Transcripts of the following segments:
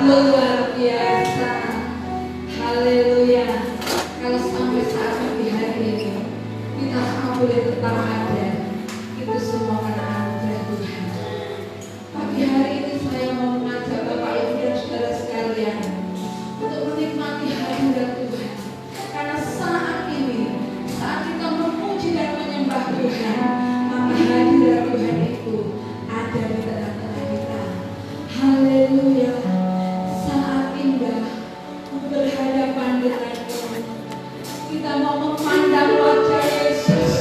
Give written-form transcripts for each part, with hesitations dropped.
Luar biasa. Haleluya. Kalau sampai saat pagi hari ini kita semua boleh tetap ada, itu semua karena anugerah Tuhan. Pagi hari ini saya mau mengajak Bapak Ibu dan saudara sekalian untuk menikmati hadirat Tuhan. Karena saat ini, saat kita memuji dan menyembah Tuhan, maka hadirat Tuhan itu ada di tengah-tengah kita. Haleluya. Saat indah untuk berhadapan denganmu. Kita mau memandang wajah Yesus.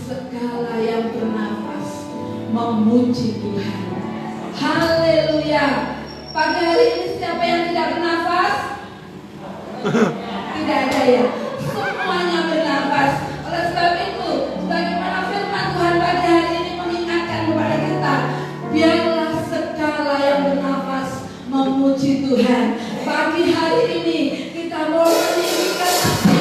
segala yang bernafas memuji Tuhan. Haleluya. Pagi hari ini siapa yang tidak bernafas? Tidak ada ya. Semuanya bernafas. Oleh sebab itu, bagaimana firman Tuhan pagi hari ini mengingatkan kepada kita, biarlah segala yang bernafas memuji Tuhan. Pagi hari ini kita mau meninggikan hati.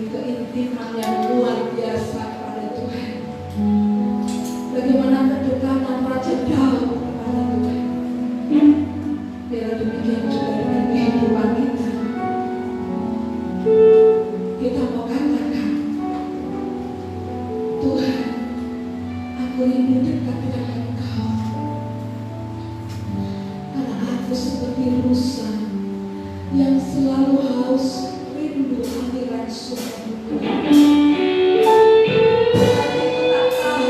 keintiman yang luar biasa kepada Tuhan. Bagaimana kedekatan Raja Daud kepada Tuhan. Biar demikian juga dengan kehidupan kita. Kita mau katakan, Tuhan, aku rindu dekat dengan Engkau. Karena aku seperti rusa yang selalu haus rindu aliran sungai. Aku tak tahu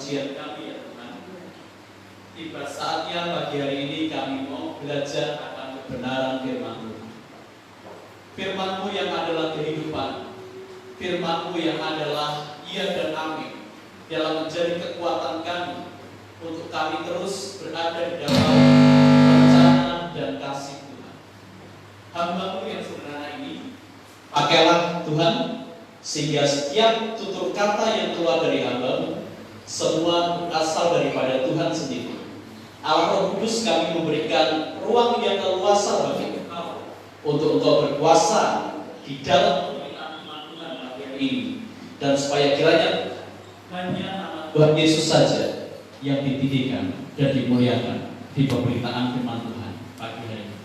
pujian kami ya Tuhan. Tiba saatnya pagi hari ini kami mau belajar akan kebenaran firman-Mu. Firman-Mu yang adalah kehidupan, firman-Mu yang adalah iya dan amin, dalam menjadi kekuatan kami untuk kami terus berada di dalam rencana dan kasih Tuhan. Hamba-Mu yang sederhana ini, pakailah Tuhan, sehingga setiap tutur kata yang keluar dari hamba-Mu semua berasal daripada Tuhan sendiri. Allah Roh Kudus, kami memberikan ruang yang leluasa bagi Engkau untuk Engkau berkuasa di dalam pemberitaan firman Tuhan hari ini, dan supaya kiranya hanya nama Tuhan Yesus saja yang ditinggikan dan dimuliakan di pemberitaan firman Tuhan pagi hari ini.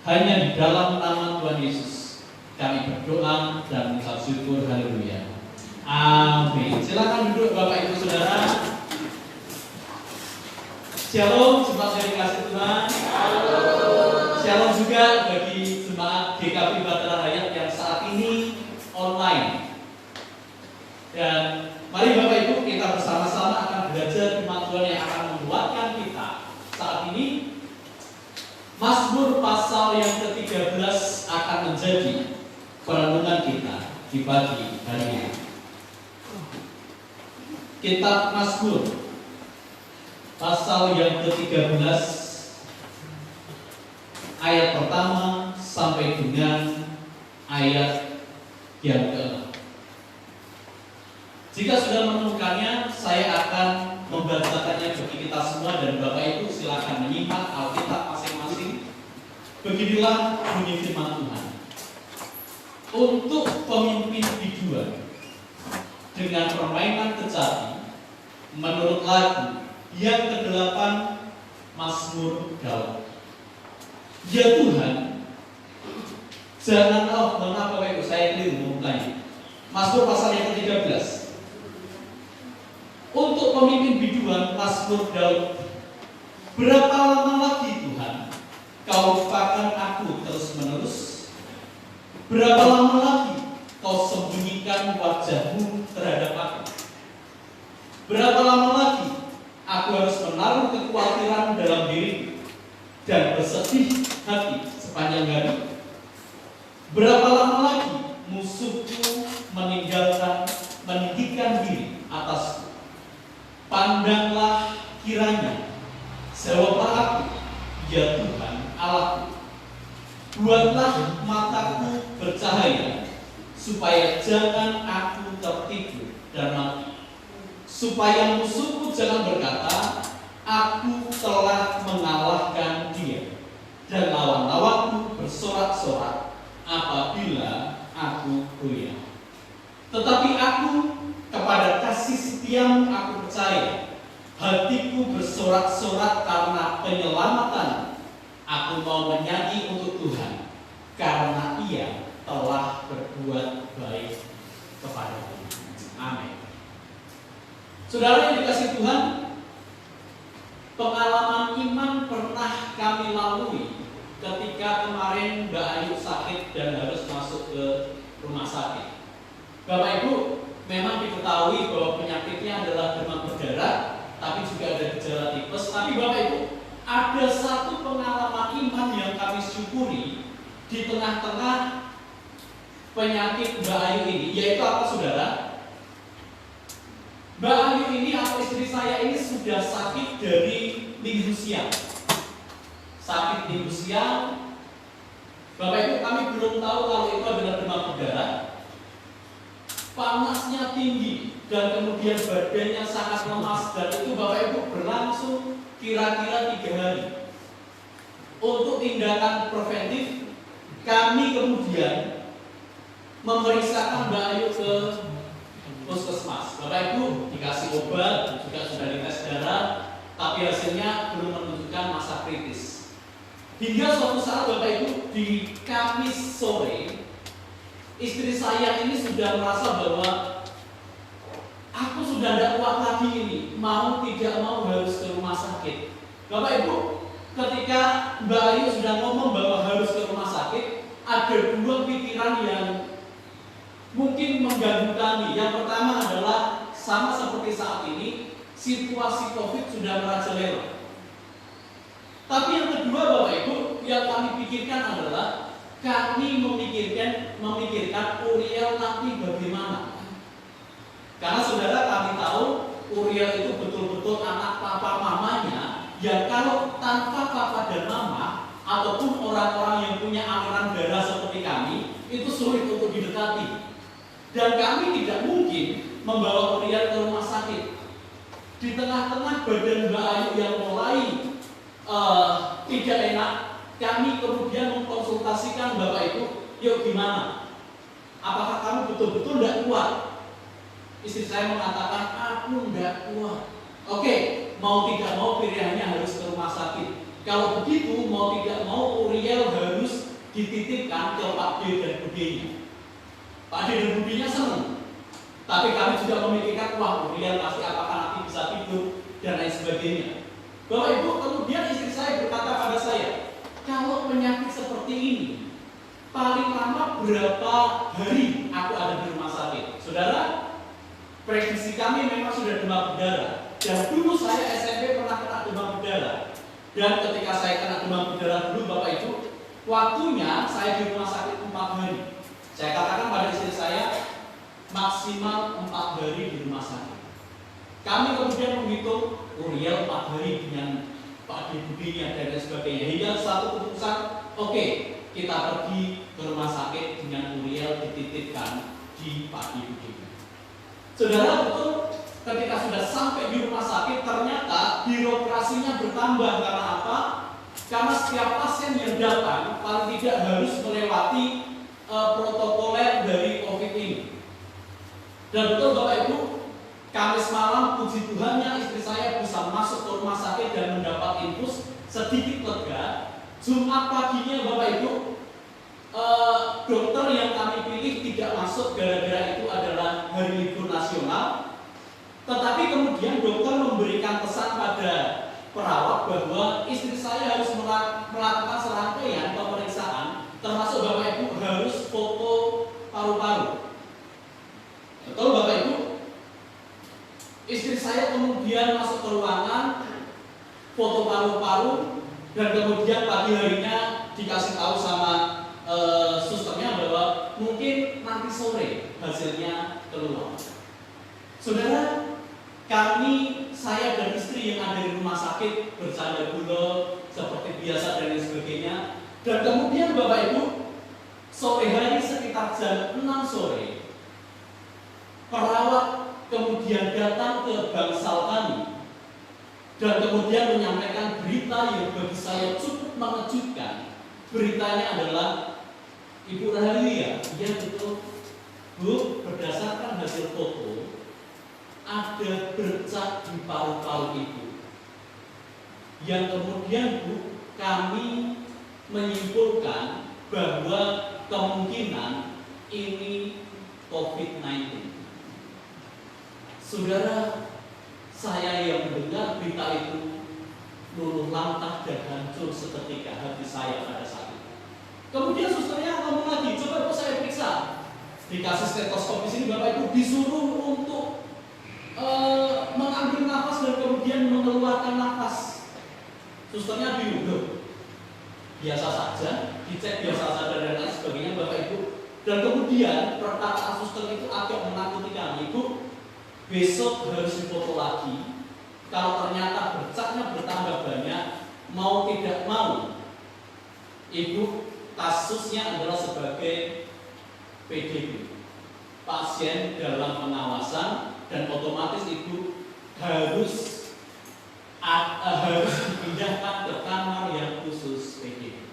Hanya di dalam nama Tuhan Yesus kami berdoa dan mengucap syukur. Haleluya. Amin. Silakan duduk Bapak Ibu Saudara. Shalom, jemaat yang dikasihi Tuhan. Shalom juga bagi jemaat GKP Bahtera Hayat yang saat ini online. Dan mari Bapak Ibu, kita bersama-sama akan belajar firman Tuhan yang akan menguatkan kita saat ini. Mazmur pasal yang ke-13 akan menjadi perenungan kita di pagi hari ini. Kitab Mazmur pasal yang ke-13 ayat pertama sampai dengan ayat yang ke-6. Jika sudah menemukannya, saya akan membacakannya bagi kita semua, dan Bapak Ibu silakan menyimak Alkitab masing-masing. Beginilah bunyi firman Tuhan. Untuk pemimpin biduan dengan permainan kecapi, menurut lagu yang ke-8 Mazmur Daud. Ya Tuhan, jangan mengapa Bapak Ibu, saya keliru memulai. Mazmur pasal yang ke-13. Untuk pemimpin biduan, Mazmur Daud. Berapa lama lagi Tuhan Kau lupakan aku terus-menerus? Berapa lama lagi Kau sembunyikan wajah-Mu terhadap aku? Berapa lama lagi aku harus menaruh kekhawatiran dalam diri dan bersedih hati sepanjang hari? Berapa lama lagi musuhku meninggikan diri atasku? Pandanglah kiranya, jawablah aku, ya Tuhan Allahku. Buatlah mataku bercahaya, supaya jangan aku tertidur dan mati. Supaya musuhku jangan berkata, aku telah mengalahkan dia, dan lawan-lawanku bersorak-sorak apabila aku goyah. Tetapi aku, kepada kasih setiamu aku percaya. Hatiku bersorak-sorak karena penyelamatan. Aku mau menyanyi untuk Tuhan, karena Ia telah berbuat baik kepadaku. Amin. Saudara yang dikasihi Tuhan, pengalaman iman pernah kami lalui ketika kemarin Mbak Ayu sakit dan harus masuk ke rumah sakit. Bapak Ibu, memang diketahui bahwa penyakitnya adalah demam berdarah, tapi juga ada gejala tipes. Tapi Bapak Ibu, ada satu pengalaman iman yang kami syukuri di tengah-tengah penyakit Mbak Ayu ini, yaitu apa saudara? Mbak Ayu ini atau istri saya ini sudah sakit dari minggu siang. Sakit minggu siang. Bapak Ibu, kami belum tahu kalau itu adalah demam berdarah. Panasnya tinggi dan kemudian badannya sangat lemas, dan itu Bapak Ibu berlangsung kira-kira 3 hari. Untuk tindakan preventif, kami kemudian memeriksakan Mbak Ayu ke puskesmas. Bapak Ibu dikasih obat, juga sudah dites darah, tapi hasilnya belum menunjukkan masa kritis. Hingga suatu saat Bapak Ibu di Kamis sore, istri saya ini sudah merasa bahwa aku sudah tidak kuat lagi ini, mau tidak mau harus ke rumah sakit. Bapak Ibu, ketika Mbak Ayu sudah ngomong bahwa harus ke rumah sakit, ada 2 pikiran yang mungkin mengganggu kami. Yang pertama adalah sama seperti saat ini, situasi COVID sudah merajalela. Tapi yang kedua Bapak Ibu, yang kami pikirkan adalah kami memikirkan Uriel nanti bagaimana. Karena saudara, kami tahu Uriel itu betul-betul anak papa mamanya, yang kalau tanpa papa dan mama ataupun orang-orang yang punya aliran darah seperti kami, itu sulit untuk didekati. Dan kami tidak mungkin membawa Uriel ke rumah sakit. Di tengah-tengah badan Mbak Ayu yang mulai tidak enak, kami kemudian mengkonsultasikan Bapak Ibu, yuk gimana? Apakah kamu betul-betul tidak kuat? Istri saya mengatakan, aku tidak kuat. Oke, mau tidak mau pilihannya harus ke rumah sakit. Kalau begitu, mau tidak mau Uriel harus dititipkan ke Pak D dan Bude-nya. Pak D dan Bude-nya senang. Tapi kami juga memikirkan, wah Uriel pasti apakah nanti bisa tidur dan lain sebagainya. Bapak Ibu, kemudian istri saya berkata pada saya, kalau penyakit seperti ini, paling lama berapa hari aku ada di rumah sakit? Saudara, prediksi kami memang sudah demam berdarah. Dan dulu saya SMP pernah kena demam berdarah. Dan ketika saya kena demam berdarah dulu Bapak Ibu, waktunya saya di rumah sakit 4 hari. Saya katakan pada istri saya, maksimal 4 hari di rumah sakit. Kami kemudian menghitung Uriel 4 hari dengan Pak Bude-nya dan lain sebagainya. Hingga satu keputusan, oke, kita pergi ke rumah sakit dengan Uriel dititipkan di Pak Bude-nya. Saudara, betul ketika sudah sampai di rumah sakit, ternyata birokrasinya bertambah. Karena apa? Karena setiap pasien yang datang paling tidak harus melewati protokoler dari COVID ini. Dan betul Bapak Ibu, Kamis malam puji Tuhannya istri saya bisa masuk ke rumah sakit dan mendapat infus sedikit lega. Jumat paginya Bapak Ibu, dokter yang kami pilih tidak masuk gara-gara itu adalah hari libur nasional. Tetapi kemudian dokter memberikan pesan pada perawat bahwa istri saya harus melakukan serangkaian pemeriksaan, termasuk Bapak Ibu harus foto paru-paru. Betul Bapak Ibu? Istri saya kemudian masuk ke ruangan, foto paru-paru, dan kemudian pagi harinya dikasih tahu sama susternya bahwa mungkin nanti sore hasilnya keluar. Saudara, saya dan istri yang ada di rumah sakit bercanda gula seperti biasa dan lain sebagainya. Dan kemudian Bapak Ibu, sore hari sekitar jam 6 sore, perawat kemudian datang ke bangsal kami dan kemudian menyampaikan berita yang bagi saya cukup mengejutkan. Beritanya adalah, Ibu Rahalia, ya betul Bu, berdasarkan hasil foto ada bercak di paru-paru Ibu, yang kemudian Bu, kami menyimpulkan bahwa kemungkinan ini COVID-19. Saudara, saya yang mendengar berita itu luluh lantah dan hancur seketika hati saya pada saat itu. Kemudian susternya ngomong lagi, coba Bu saya periksa. Dikasih stetoskop di sini Bapak Ibu, disuruh untuk mengambil nafas dan kemudian mengeluarkan nafas. Susternya bingung, loh, biasa saja, dicek biasa saja dan lain sebagainya Bapak Ibu. Dan kemudian perkataan suster itu agak menakuti kami, Bu, besok harus difoto lagi. Kalau ternyata bercaknya bertambah banyak, mau tidak mau, Ibu kasusnya adalah sebagai PDP, pasien dalam pengawasan, dan otomatis Ibu harus dipindahkan ke kamar yang khusus PDP.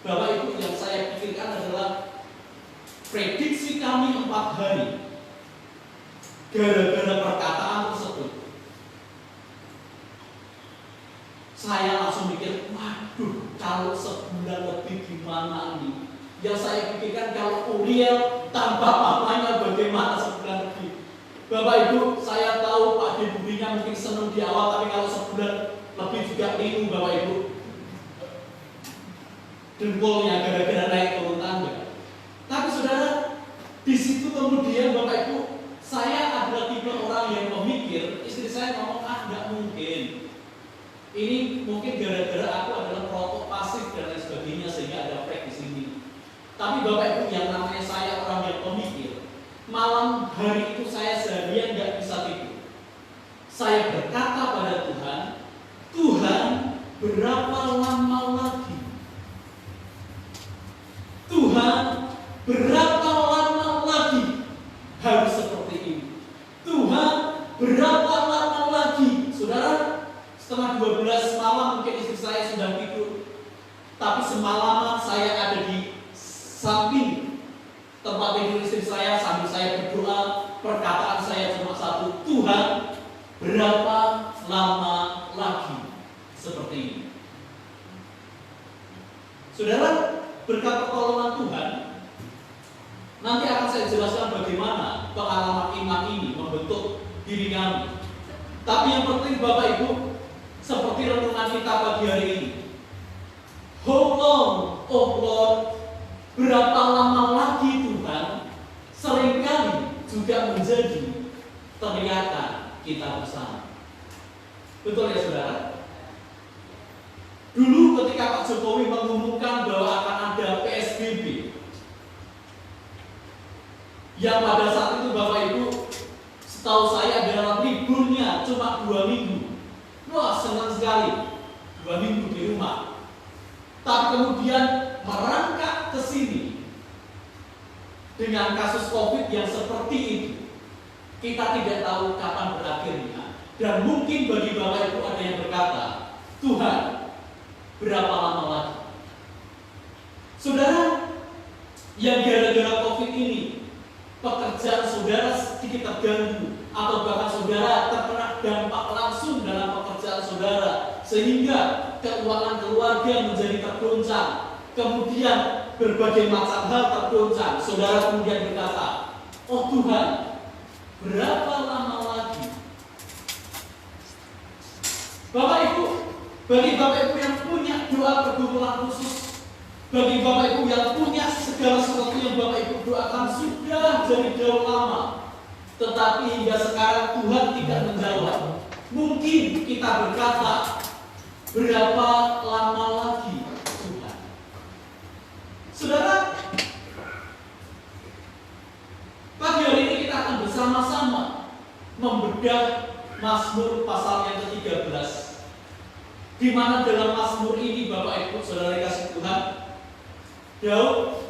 Bapak Ibu, yang saya pikirkan adalah prediksi kami 4 hari. Gara-gara perkataan tersebut, saya langsung mikir, waduh, kalau sebulan lebih gimana nih? Yang saya pikirkan kalau Uriel tanpa mamanya bagaimana sebulan lebih? Bapak Ibu, saya tahu Pak Bude-nya mungkin senang di awal, tapi kalau sebulan lebih juga bingung Bapak Ibu. Dengkulnya gara-gara naik turun tangga. Tapi saudara, di situ kemudian Bapak Ibu, saya adalah tipe orang yang memikir, istri saya ngomong Tapi Bapak Ibu, yang namanya saya orang yang pemikir, malam hari itu saya seharian nggak bisa tidur. Saya berkata pada Tuhan, Tuhan, berapa lama lagi? Tuhan, berapa lama lagi harus seperti ini? Tuhan, berapa lama lagi? Saudara, setengah 12 malam mungkin istri saya sudah tidur, tapi semalaman saya ada di samping tempat tidur istri saya sambil saya berdoa. Perkataan saya cuma satu, Tuhan, berapa lama lagi seperti ini? Saudara, berkat pertolongan Tuhan, nanti akan saya jelaskan bagaimana pengalaman iman ini membentuk diri kami. Tapi yang penting Bapak Ibu, seperti renungan kita pagi hari ini, how long, oh Lord, berapa lama lagi Tuhan, seringkali juga menjadi teriakan kita bersama. Betul ya saudara? Dulu ketika Pak Jokowi mengumumkan bahwa akan ada PSBB, yang pada saat itu Bapak Ibu, setahu saya adalah liburnya cuma 2 minggu. Wah, senang sekali, 2 minggu di rumah. Tapi kemudian merangkak ke sini dengan kasus COVID yang seperti itu, kita tidak tahu kapan berakhirnya. Dan mungkin bagi Bapak Ibu ada yang berkata, Tuhan, berapa lama lagi? Saudara, yang gara-gara COVID ini, pekerjaan saudara sedikit terganggu, atau bahkan saudara terkena dampak langsung dalam pekerjaan saudara, sehingga keuangan keluarga menjadi tergoncang, kemudian berbagai macam hal tergoncang. Saudara kemudian berkata, oh Tuhan, berapa lama lagi? Bapak Ibu, bagi Bapak Ibu yang punya doa pergumulan khusus, bagi Bapak Ibu yang punya segala sesuatu yang Bapak Ibu doakan sudah dari jauh lama, tetapi hingga sekarang Tuhan tidak menjawab. Mungkin kita berkata, berapa lama lagi Tuhan? Saudara, pagi hari ini kita akan bersama-sama membedah Mazmur pasal yang ke-13, di mana dalam Mazmur ini Bapak Ibu Saudara kasih Tuhan, Daud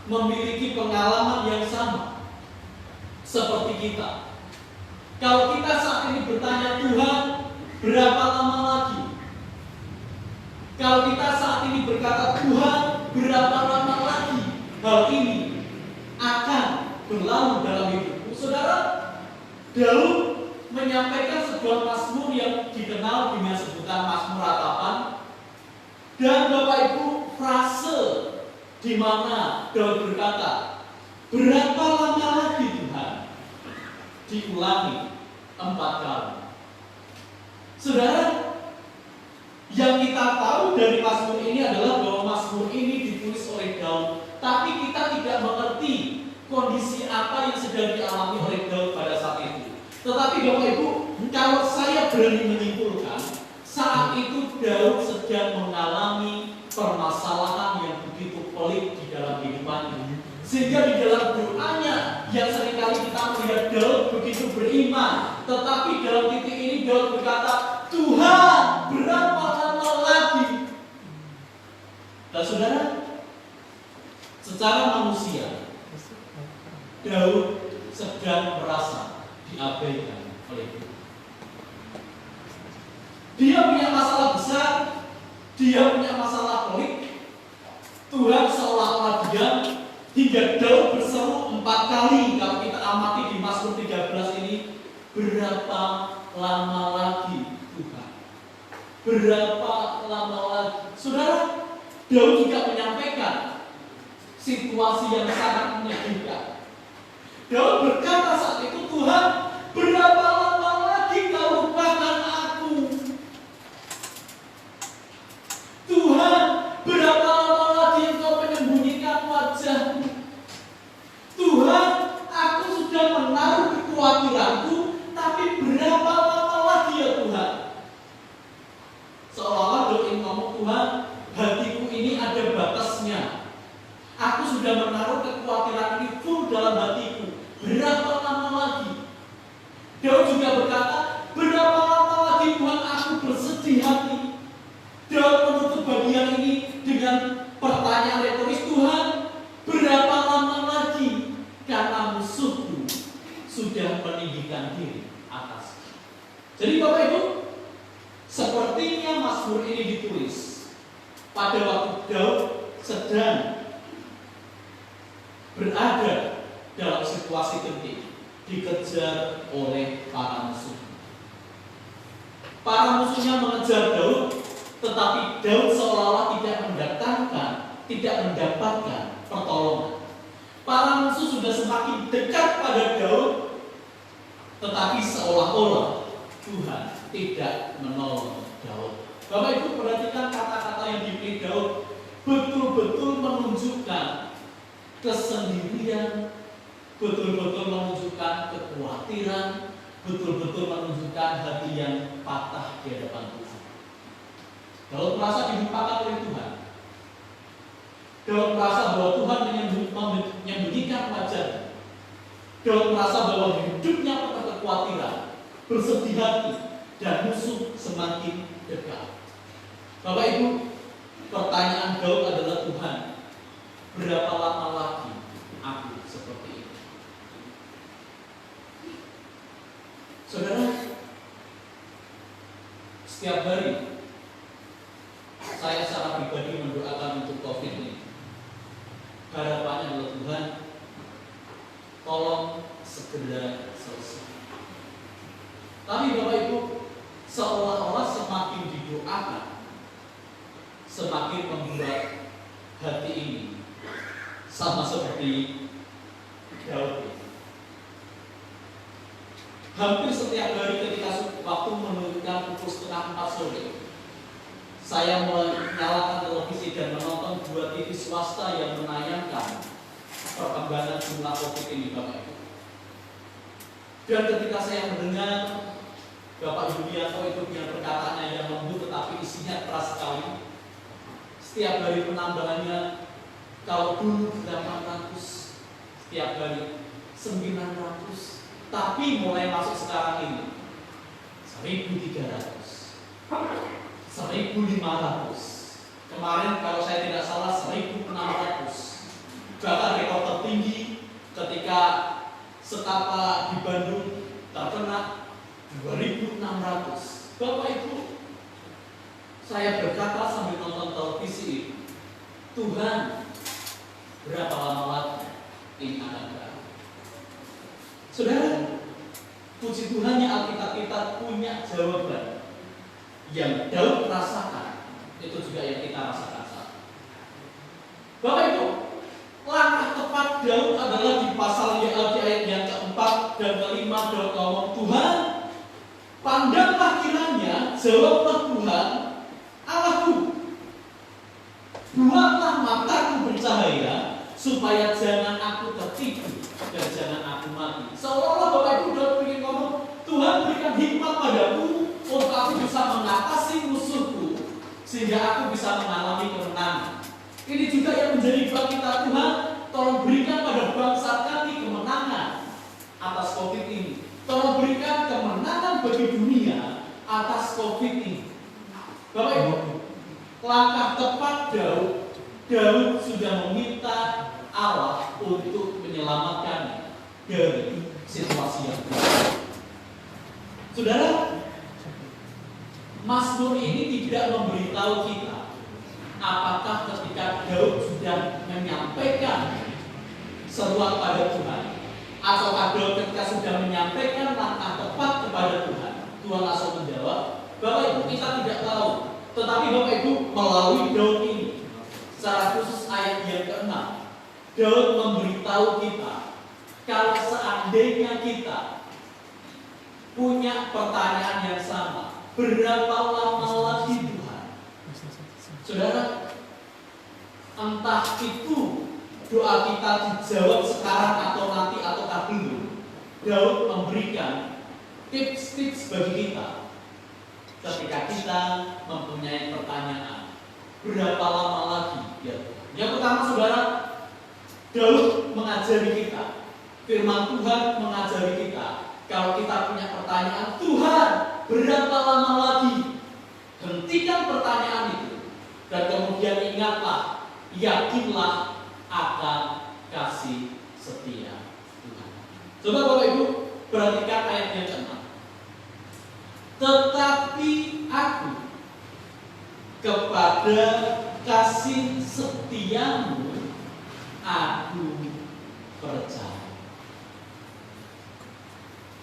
memiliki pengalaman yang sama seperti kita. Kalau kita saat ini bertanya, Tuhan, berapa lama lagi? Kalau kita saat ini berkata, Tuhan, berapa lama lagi hal ini akan berlalu dalam hidupku? Saudara, Daud menyampaikan sebuah mazmur yang dikenal dengan sebutan Mazmur Ratapan. Dan Bapak Ibu, frase di mana Daud berkata, berapa lama lagi Tuhan? Diulangi 4 kali. Saudara, yang kita tahu dari Mazmur ini adalah bahwa Mazmur ini ditulis oleh Daud, tapi kita tidak mengerti kondisi apa yang sedang dialami oleh Daud pada saat itu. Tetapi Bapak Ibu, kalau saya berani menyimpulkan, saat itu Daud sedang mengalami permasalahan yang begitu pelik di dalam kehidupannya. Sehingga di dalam doanya yang seringkali kita melihat Daud begitu beriman, tetapi dalam titik ini Daud berkata, Tuhan, berapa lama lagi? Dan saudara, secara manusia, Daud sedang merasa diabaikan oleh Tuhan. Dia punya masalah besar, dia punya masalah pelik. Tuhan seolah-olah diam, hingga Daud berseru 4 kali. Kalau kita amati di Mazmur 13 ini, berapa lama lagi Tuhan? Berapa lama lagi? Saudara, Daud juga menyampaikan situasi yang sangat menyedihkan. Daud berkata saat itu, Tuhan, berapa lama lagi Kau lupakan aku? Tuhan, berapa lama lagi Engkau menyembunyikan wajah-Mu? Tuhan, aku sudah menaruh kekhawatiranku, tapi berapa lama lagi ya Tuhan? Seolah-olah Daud ingin ngomong, Tuhan, hatiku ini ada batasnya. Aku sudah menaruh kekhawatiran ini full dalam hatiku. Berapa lama lagi? Daud juga berkata, berapa lama lagi Tuhan aku bersedih hati? Daud menutup bagian ini dengan pertanyaan retoris, Tuhan, berapa lama lagi? Karena musuhku sudah meninggikan diri atas. Jadi Bapak Ibu, sepertinya Mazmur ini ditulis pada waktu Daud sedang berada dalam situasi genting, dikejar oleh para musuh. Para musuhnya mengejar Daud, tetapi Daud seolah-olah tidak mendapatkan pertolongan. Para musuh sudah semakin dekat pada Daud, tetapi seolah-olah Tuhan tidak menolong Daud. Bapak Ibu perhatikan kata-kata yang dipilih Daud betul-betul menunjukkan kesendirian, betul-betul menunjukkan kekhawatiran, betul-betul menunjukkan hati yang patah di hadapan Tuhan. Daud merasa dilupakan oleh Tuhan. Daud merasa bahwa Tuhan menyembunyikan wajahnya. Daud merasa bahwa hidupnya penuh kekhawatiran, bersedih hati, dan musuh semakin dekat. Bapak Ibu, pertanyaan Daud adalah, Tuhan, berapa lama lagi aku seperti ini? Saudara, setiap hari saya secara pribadi mendoakan untuk COVID ini. Harapannya adalah, Tuhan, tolong segera selesai. Tapi Bapak Ibu, seolah-olah semakin didoakan, semakin membuat hati ini sama seperti Daud. Hampir setiap hari ketika waktu menunjukkan pukul 3:30 sore, saya menyalakan televisi dan menonton 2 TV swasta yang menayangkan perkembangan jumlah COVID ini, Bapak Ibu. Dan ketika saya mendengar Bapak Yulianto itu dengan perkataannya yang lembut tetapi isinya keras sekali, setiap hari penambahannya, kalau dulu 800, setiap hari 900, tapi mulai masuk sekarang ini 1.300, 1.500. Kemarin kalau saya tidak salah 1.600. Bahkan rekor tertinggi ketika Setapa di Bandung terkena 2.600. Bapak Ibu, saya berkata sambil nonton televisi ini, Tuhan, berapa lama lagi ini akan berakhir? Saudara, puji Tuhannya Alkitab kita punya jawaban yang Daud rasakan, itu juga yang kita rasakan saat. Bapak Ibu, langkah tepat Daud adalah di pasal di ayat yang keempat dan kelima. Daud ngomong, Tuhan, pandanglah kiranya, jawablah Tuhan, Allahku, buatlah mataku bercahaya, supaya jangan aku tertipu dan jangan aku mati. Seolah-olah Bapak Ibu Daud ingin ngomong, Tuhan berikan hikmat padaku untuk aku bisa mengatasi musuhku, sehingga aku bisa mengalami kemenangan. Ini juga yang menjadi doa kita, Tuhan, tolong berikan pada bangsa kami kemenangan atas COVID ini. Tolong berikan kemenangan bagi dunia atas COVID ini. Bapak Ibu, langkah tepat Daud sudah meminta Allah untuk menyelamatkannya dari situasi yang berat. Saudara, Mazmur ini tidak memberitahu kita apakah ketika Daud sudah menyampaikan seruan pada Tuhan, ataukah Daud ketika sudah menyampaikan langkah tepat kepada Tuhan, Tuhan langsung menjawab. Bapak Ibu, kita tidak tahu. Tetapi Bapak Ibu, melalui Daud ini, secara khusus ayat yang ke-6, Daud memberitahu kita, kalau seandainya kita punya pertanyaan yang sama, berapa lama lagi Tuhan? Saudara, entah itu doa kita dijawab sekarang atau nanti ataukah belum, Daud memberikan tips-tips bagi kita ketika kita mempunyai pertanyaan, berapa lama lagi ya Tuhan? Yang pertama, saudara, Daud mengajari kita, firman Tuhan mengajari kita, kalau kita punya pertanyaan, Tuhan, berapa lama lagi? Hentikan pertanyaan itu, dan kemudian ingatlah, yakinlah akan kasih setia Tuhan. Coba Bapak Ibu perhatikan ayat yang ke-6. Tetapi aku kepada kasih setiamu aku percaya.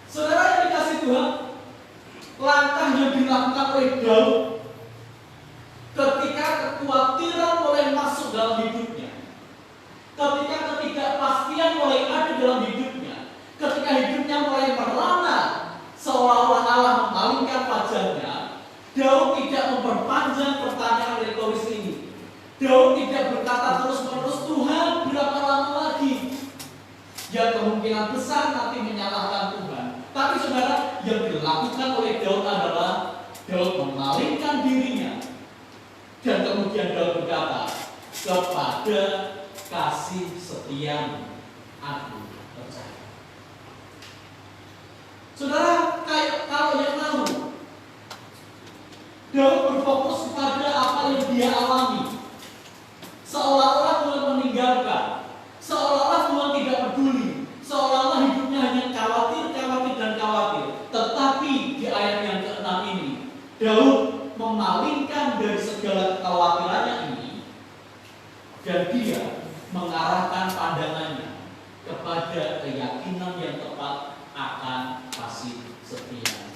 Saudara yang dikasih Tuhan, langkah yang dilakukan oleh Daud ketika kekhawatiran mulai masuk dalam hidupnya, ketika ketidakpastian mulai ada dalam hidupnya, ketika hidupnya mulai merana seolah-olah Allah memalingkan wajahnya, Daud tidak memperpanjang pertanyaan retoris ini. Daud tidak berkata terus-menerus, Tuhan berapa lama lagi? Yang kemungkinan besar nanti menyalahkan Tuhan. Tapi saudara, yang dilakukan oleh Daud adalah Daud memalingkan dirinya, dan kemudian Daud berkata, kepada kasih setiamu aku percaya. Saudara, kalau yang lalu Daud berfokus kepada apa yang dia alami, seolah-olah Tuhan meninggalkan, seolah-olah Tuhan tidak peduli, seolah-olah hidupnya hanya khawatir. Tetapi di ayat yang ke-6 ini, Daud memalingkan dari segala kekhawatirannya ini, dan dia mengarahkan pandangannya kepada keyakinan yang tepat akan kasih setia.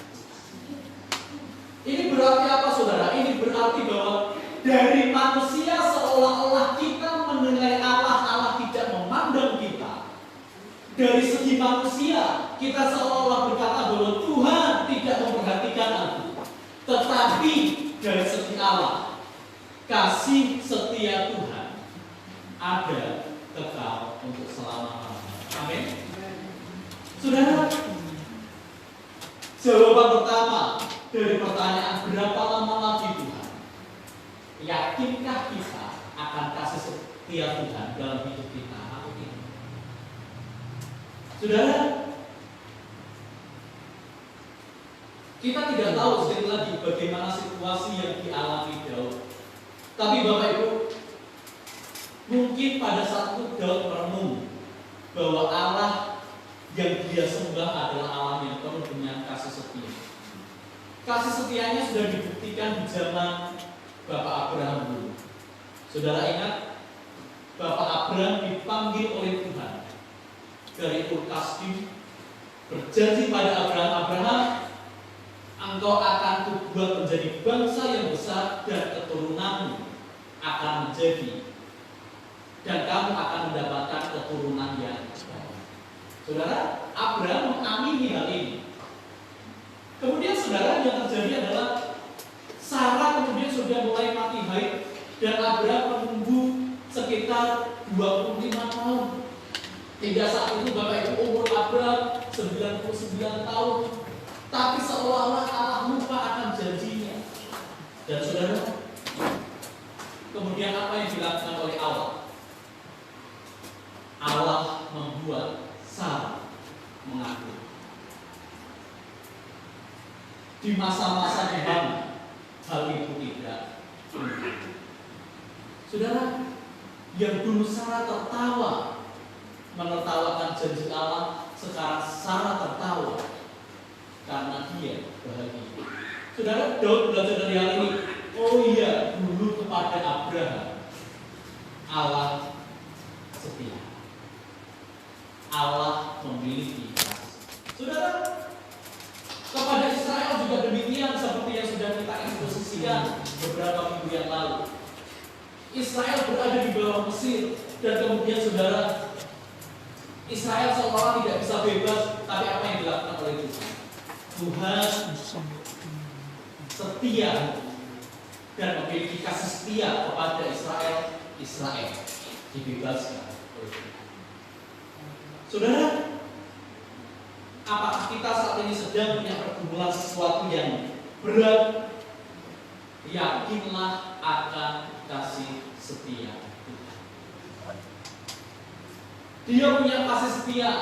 Ini berarti apa saudara? Ini berarti bahwa dari manusia seolah-olah kita menilai Allah tidak memandang kita. Dari segi manusia kita seolah-olah berkata bahwa Tuhan tidak memperhatikan aku. Tetapi dari segi Allah, kasih setia Tuhan ada kekal untuk selama-lamanya. Amin. Saudara, jawaban pertama dari pertanyaan berapa lama lagi Tuhan, yakinkah kita akan kasih setia Tuhan dalam hidup kita atau tidak? Saudara, kita tidak tahu sekali lagi bagaimana situasi yang dialami Daud. Tapi Bapak Ibu, mungkin pada saat itu Daud merenung bahwa Allah yang dia sembah adalah Allah yang penuh dengan kasih setia. Kasih setianya sudah dibuktikan di zaman Bapak Abraham dulu. Saudara ingat, Bapak Abraham dipanggil oleh Tuhan dari Ur Kasdim, berjanji pada Abraham, engkau akan kubuat menjadi bangsa yang besar dan keturunanmu akan menjadi, dan kamu akan mendapatkan keturunan yang baik. Saudara, Abraham mengamini hal ini. Kemudian saudara, yang terjadi adalah Sarah kemudian sudah mulai mati haid, dan Abraham menunggu sekitar 25 tahun. Hingga saat itu Bapak Ibu, umur Abraham 99 tahun. Tapi seolah-olah Allah lupa akan janjinya. Dan saudara, kemudian apa yang dilakukan oleh Allah? Allah membuat Sarah mengaku. Di masa-masa di mana hal itu tidak mungkin. Saudara, yang dulu Sarah tertawa menertawakan janji Allah, sekarang Sarah tertawa karena dia bahagia. Saudara, Daud belajar dari hal ini. Oh iya, dulu kepada Abraham Allah setia, Allah memiliki kasih. Saudara, kepada Israel juga demikian, seperti yang sudah kita eksposisikan beberapa minggu yang lalu. Israel berada di bawah Mesir, dan kemudian saudara, Israel seolah tidak bisa bebas. Tapi apa yang dilakukan oleh Tuhan? Tuhan setia dan memiliki kasih setia kepada Israel. Israel dibebaskan oleh Tuhan. Saudara, apakah kita saat ini sedang punya pergumulan sesuatu yang berat? Yakinlah akan kasih setia Tuhan. Dia punya kasih setia.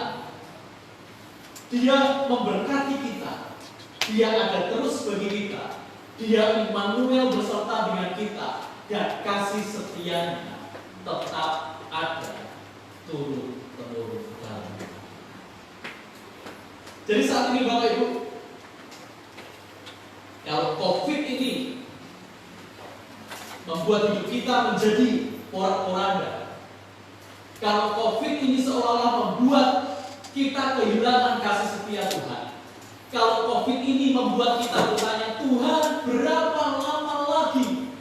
Dia memberkati kita. Dia ada terus bagi kita. Dia Immanuel beserta dengan kita. Dan kasih setianya tetap ada turun-temurun dalam kita. Jadi saat ini Bapak Ibu, kalau COVID ini membuat hidup kita menjadi porak-poranda, kalau COVID ini seolah-olah membuat kita kehilangan kasih setia Tuhan, kalau COVID ini membuat kita bertanya, Tuhan berapa lama lagi?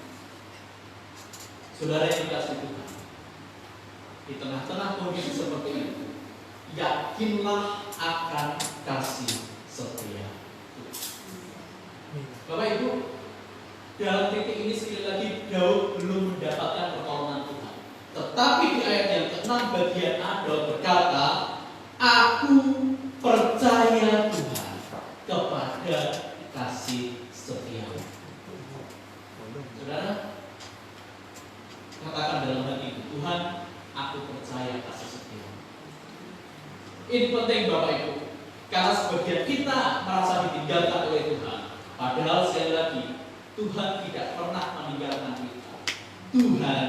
Saudara yang dikasihi Tuhan, di tengah-tengah kondisi seperti itu, yakinlah akan kasih setia Tuhan. Bapak Ibu, dalam titik ini sekali lagi Daud belum mendapatkan pertolongan Tuhan. Tetapi di ayat yang ke-6 bagian A, Daud berkata, aku percaya Tuhan kepada kasih setia. Saudara, katakan dalam hati, Tuhan, aku percaya kasih setia. Ini penting Bapak Ibu, karena sebagian kita merasa ditinggalkan oleh Tuhan. Padahal sekali lagi, Tuhan tidak pernah meninggalkan kita. Tuhan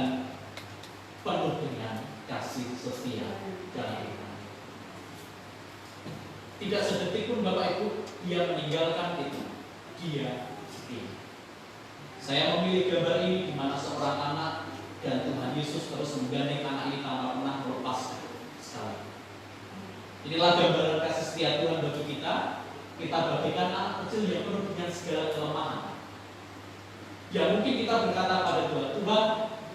penuh dengan kasih setia dalam kita. Tidak sedetik pun Bapak Ibu Dia meninggalkan kita. Dia setia. Saya memilih gambar ini di mana seorang anak dan Tuhan Yesus terus menggandeng anak ini tanpa pernah melepaskan sekali. Inilah gambaran kasih setia Tuhan bagi kita. Kita bagikan anak kecil yang penuh dengan segala kelemahan. Ya mungkin kita berkata pada Tuhan, Tuhan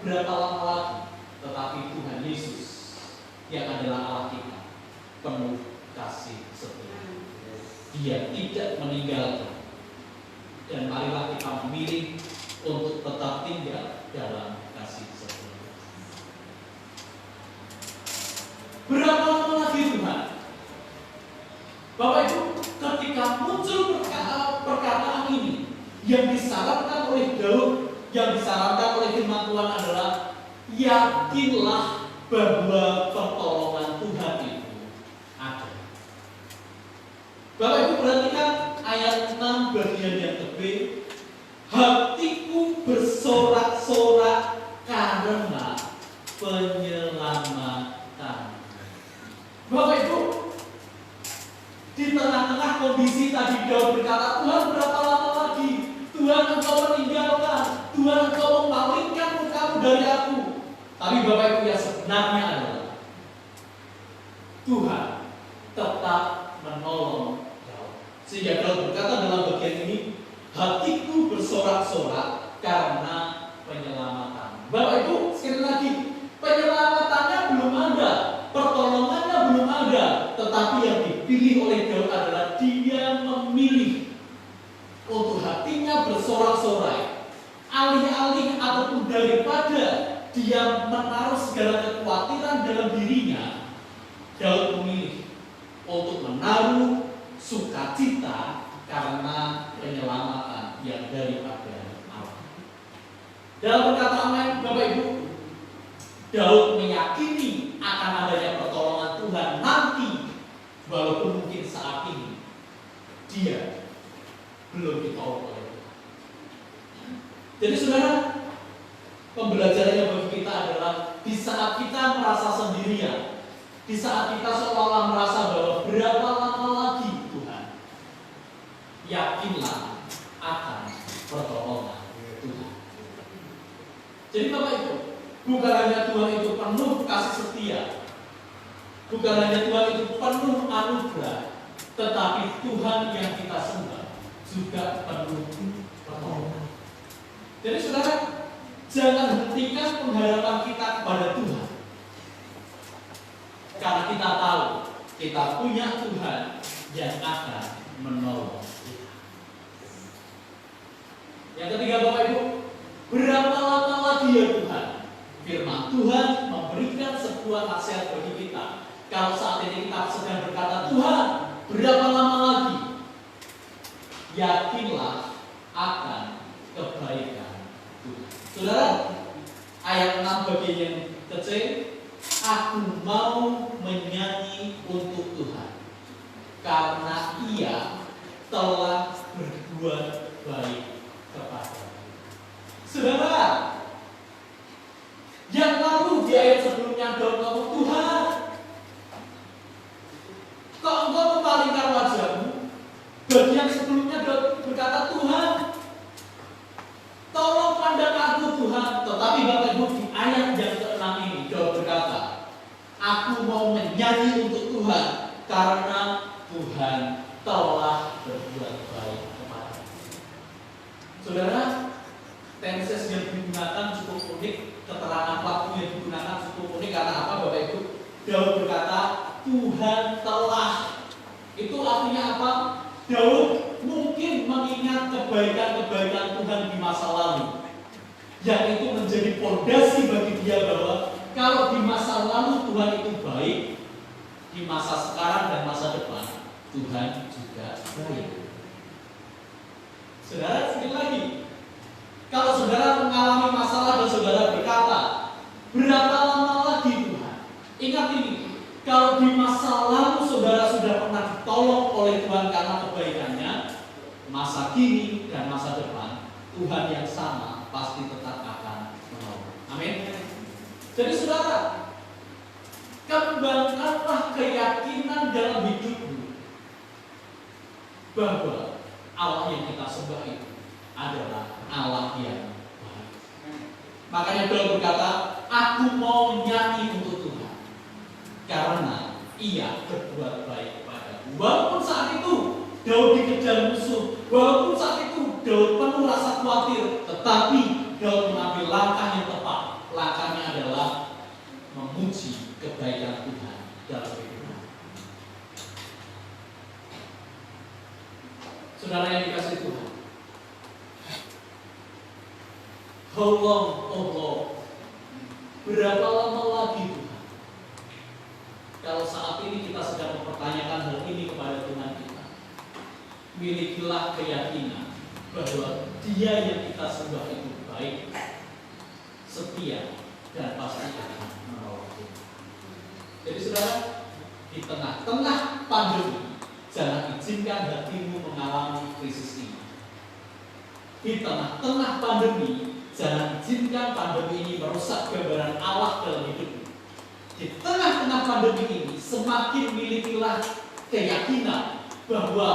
berapa lama lagi? Tetapi Tuhan Yesus yang adalah Allah kita penuh kasih setia. Dia tidak meninggalkan. Dan marilah kita memilih untuk tetap tinggal dalam kasih setia. Berapa lama lagi Tuhan? Bapak Ibu, ketika muncul perkataan ini yang disarankan oleh Daud, yang disarankan oleh firman Tuhan adalah yakinlah bahwa pertolongan Tuhan itu ada. Bapak Ibu perhatikan ayat 6 bagian yang ke B. Hatiku bersorak-sorak karena penyelamatan. Bapak Ibu, di tengah-tengah kondisi tadi Daud berkata, Tuhan berapa lama lagi? Tuhan engkau meninggalkan, Tuhan engkau memalingkan mukamu dari aku. Tapi Bapak Ibu yang sebenarnya adalah Tuhan tetap menolong Daud. Sehingga Daud berkata dalam bagian ini, hatiku bersorak-sorak karena penyelamatan. Bapak Ibu sekali lagi, penyelamatannya belum ada, pertolongannya belum ada, tetapi yang dipilih oleh Daud adalah dia memilih untuk hatinya bersorak-sorai, alih-alih ataupun daripada dia menaruh segala kekhawatiran dalam dirinya, Daud memilih untuk menaruh sukacita karena penyelamatan yang daripada Allah. Dalam perkataan lain, Bapak Ibu, Daud meyakini akan adanya pertolongan Tuhan nanti, walaupun mungkin saat ini dia belum ditolong oleh Tuhan. Jadi saudara, pembelajarannya bagi kita adalah di saat kita merasa sendirian, di saat kita seolah-olah merasa bahwa berapa lama lagi Tuhan, yakinlah akan pertolongan Tuhan. Jadi Bapak Ibu, bukan hanya Tuhan itu penuh kasih setia, bukan hanya Tuhan itu penuh anugerah, tetapi Tuhan yang kita sembah juga penuh pertolongan. Jadi saudara, jangan hentikan pengharapan kita kepada Tuhan, karena kita tahu kita punya Tuhan yang akan menolong kita. Yang ketiga Bapak Ibu, berapa lama lagi ya Tuhan? Firman Tuhan memberikan sebuah nasihat bagi kita. Kalau saat ini kita sedang berkata, Tuhan, berapa lama lagi? Yakinlah akan kebaikan Tuhan. Saudara, ayat 6 bagian yang kecil, aku mau menyanyi untuk Tuhan karena Ia telah berbuat baik kepadaku. Saudara, yang lalu di ayat sebelumnya Daud ngomong, Tuhan, kok engkau memalingkan wajahmu? Bagi yang sebelumnya Daud berkata, Tuhan, tolong pandang aku Tuhan. Tetapi Bapak Ibu, di ayat yang ke-6 ini Daud berkata, aku mau menyanyi untuk Tuhan karena Tuhan telah berbuat baik kepadaku. Saudara, tenses yang digunakan cukup unik, keterangan waktu yang digunakan cukup unik. Karena apa Bapak Ibu? Daud berkata, Tuhan telah. Itu artinya apa? Daud mungkin mengingat kebaikan-kebaikan Tuhan di masa lalu, yang itu menjadi fondasi bagi dia bahwa kalau di masa lalu Tuhan itu baik, di masa sekarang dan masa depan Tuhan juga baik. Saudara, sekali lagi, kalau saudara mengalami masalah dan saudara berkata, berapa lama lagi Tuhan? Ingat ini, kalau di masa lalu saudara sudah pernah ditolong oleh Tuhan karena kebaikannya, masa kini dan masa depan Tuhan yang sama pasti tetap akan menolong. Amin. Jadi saudara, kembangkanlah keyakinan dalam hidupmu bahwa Allah yang kita sembah itu adalah Allah yang baik. Makanya Daud berkata, aku mau menyanyi untuk Tuhan karena Ia berbuat baik kepadaku. Walaupun saat itu Daud dikejar musuh, walaupun saat itu Daud penuh rasa khawatir, tetapi Daud mengambil langkah yang tepat. Langkahnya adalah memuji kebaikan Tuhan dalam hidupnya. Saudara yang dikasihi Tuhan, how long, oh Lord, berapa lama lagi Tuhan? Kalau saat ini kita sedang mempertanyakan hal ini kepada Tuhan kita, milikilah keyakinan bahwa Dia yang kita sembah itu baik, setia, dan pasti akan menolong kita. Jadi saudara, di tengah-tengah pandemi, jangan izinkan hatimu mengalami krisis ini. Di tengah-tengah pandemi, jangan izinkan pandemi ini merusak gambaran Allah dalam hidupmu. Di tengah-tengah pandemi ini, semakin milikilah keyakinan bahwa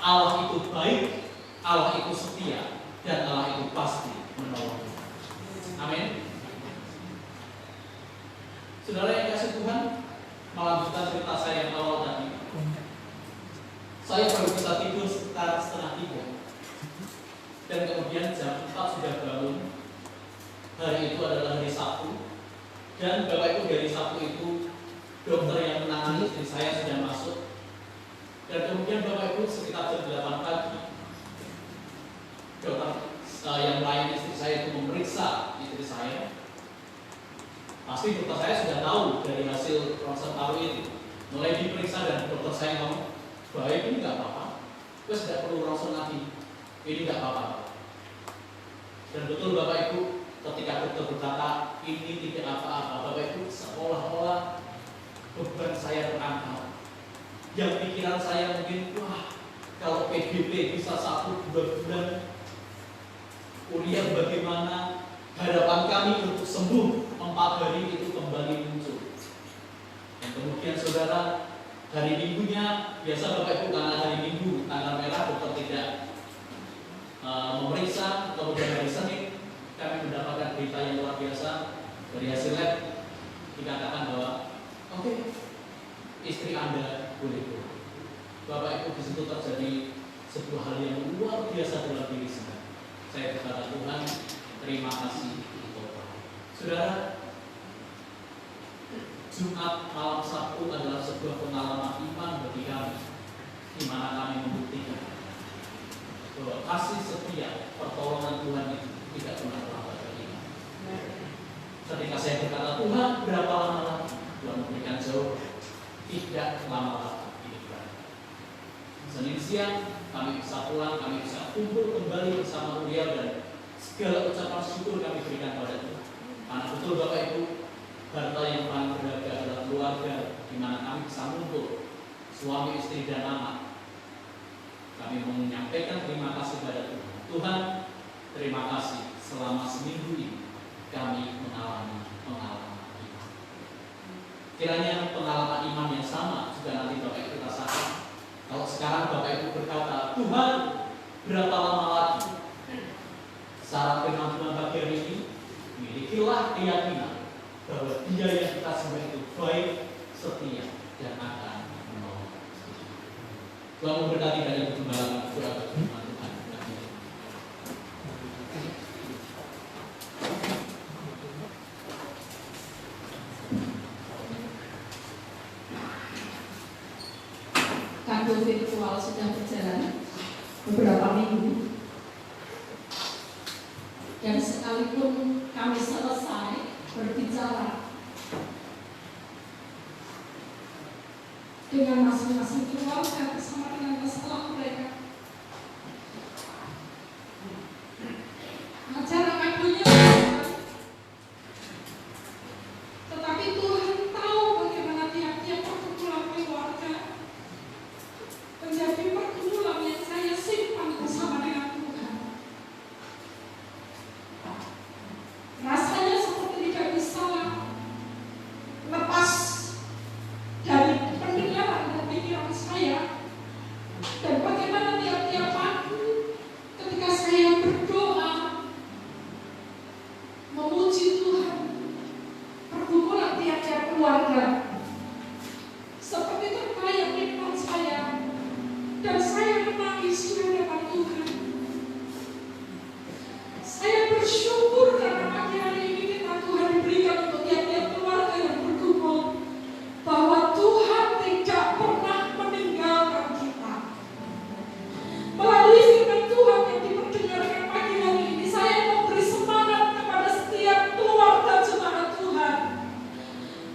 Allah itu baik, Allah itu setia, dan Allah itu pasti menolong kita. Amin. Saudara yang kasih Tuhan, melanjutkan cerita saya yang awal tadi. Saya baru bisa tidur sekitar 2:30, dan kemudian jam 4 sudah bangun. Hari itu adalah hari Sabtu, dan Bapak Ibu, dari Sabtu itu dokter yang menangani istri saya sudah masuk, dan kemudian Bapak Ibu sekitar jam 8 pagi dokter yang melayani istri saya itu memeriksa istri saya. Pasti dokter saya sudah tahu dari hasil ronsen paru itu. Mulai diperiksa dan dokter saya ngomong, baik, ini nggak apa-apa, terus tidak perlu ronsen lagi, ini nggak apa-apa. Dan betul Bapak Ibu, ketika dokter berkata ini tidak apa-apa, Bapak Ibu, seolah-olah beban saya terangkat. Yang pikiran saya mungkin, wah, kalau PDP bisa 1-2 bulan, kuliah bagaimana, harapan kami untuk sembuh 4 hari itu kembali muncul. Dan kemudian saudara, hari Minggunya, biasa Bapak Ibu karena hari Minggu tanggal merah dokter tidak memeriksa, kemudian hari Senin kami mendapatkan berita yang luar biasa dari hasil lab, dikatakan bahwa oke, istri Anda boleh pulang. Bapak Ibu, di situ terjadi sebuah hal yang luar biasa dalam diri saya. Saya berkata, Tuhan, terima kasih untuk Tuhan. Saudara, Jumat malam Sabtu adalah sebuah pengalaman iman bagi kami, di mana kami membuktikan bahwa kasih setia pertolongan Tuhan itu tidak pernah terlambat bagi kami. Ketika saya berkata, Tuhan, berapa lama lagi? Tuhan memberikan jawab, tidak lama lagi. Senin siang kami bisa pulang, kami bisa kumpul kembali bersama Uriel, dan segala ucapan syukur kami berikan pada Tuhan. Karena betul Bapak Ibu, harta yang paling berharga suami, istri, dan anak, kami menyampaikan terima kasih pada Tuhan. Tuhan, terima kasih selama seminggu ini kami mengalami pengalaman iman. Kiranya pengalaman iman yang sama juga nanti Bapak Ibu rasakan. Kalau sekarang Bapak Ibu berkata, Tuhan, berapa lama lagi? Syarat firman Tuhan bagi hari ini, milikilah keyakinan bahwa Dia yang kita sembah itu baik, setia, dan akan menolong. Tuhan memberkati dan Ibu Gembala doa firman Tuhan. Kantor virtual sudah berjalan beberapa minggu, dan sekalipun kami selesai berbicara dengan masing-masing keluarga bersama dengan masalah mereka, acara ngakunya, tetapi Tuhan tahu bagaimana tiap-tiap perkumpulan keluarga menjadi pergumulan yang saya simpan bersama dengan Tuhan. Rasanya seperti tidak bisa lepas dari pendengaran dan pikiran saya. Dan bagaimana tiap-tiap waktu ketika saya berdoa memuji Tuhan, pergumulan tiap-tiap keluarga seperti terbayang di depan saya. Dan saya menangis di hadapan Tuhan. Saya bersyukur karena pagi hari ini kita Tuhan diberikan untuk tiap-tiap keluarga yang berkumpul, bahwa Tuhan tidak pernah meninggalkan kita. Melalui firman Tuhan yang diperdengarkan pagi hari ini, saya mau beri semangat kepada setiap keluarga jemaat Tuhan.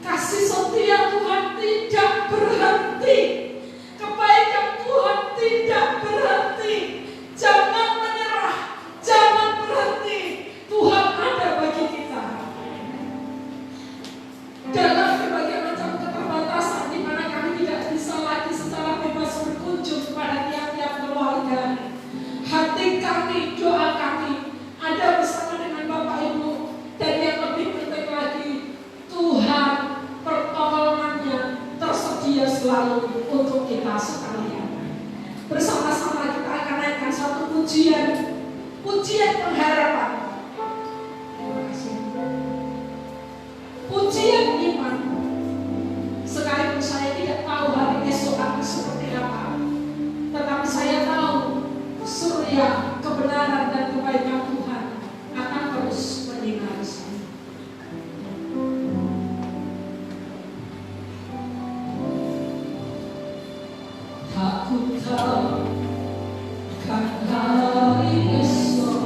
Kasih setia Tuhan tidak berhenti. Kebaikan Tuhan tidak berhenti. Jangan menyerah, jangan berhenti. Tuhan ada bagi kita. Dalam berbagai macam keterbatasan di mana kami tidak bisa lagi secara bebas berkunjung kepada tiap-tiap keluarga, hati kami, doa kami ada bersama dengan Bapak Ibu. Dan yang lebih penting lagi, Tuhan pertolongannya tersedia selalu untuk kita sekalian. Bersama-sama kita akan naikkan satu pujian pengharapan. Terima kasih. Pujian iman. Sekalipun saya tidak tahu hari esok akan seperti apa, tetapi saya tahu surya kebenaran dan kebaikan Tuhan akan terus menyinari saya. Aku tahu kan hari esok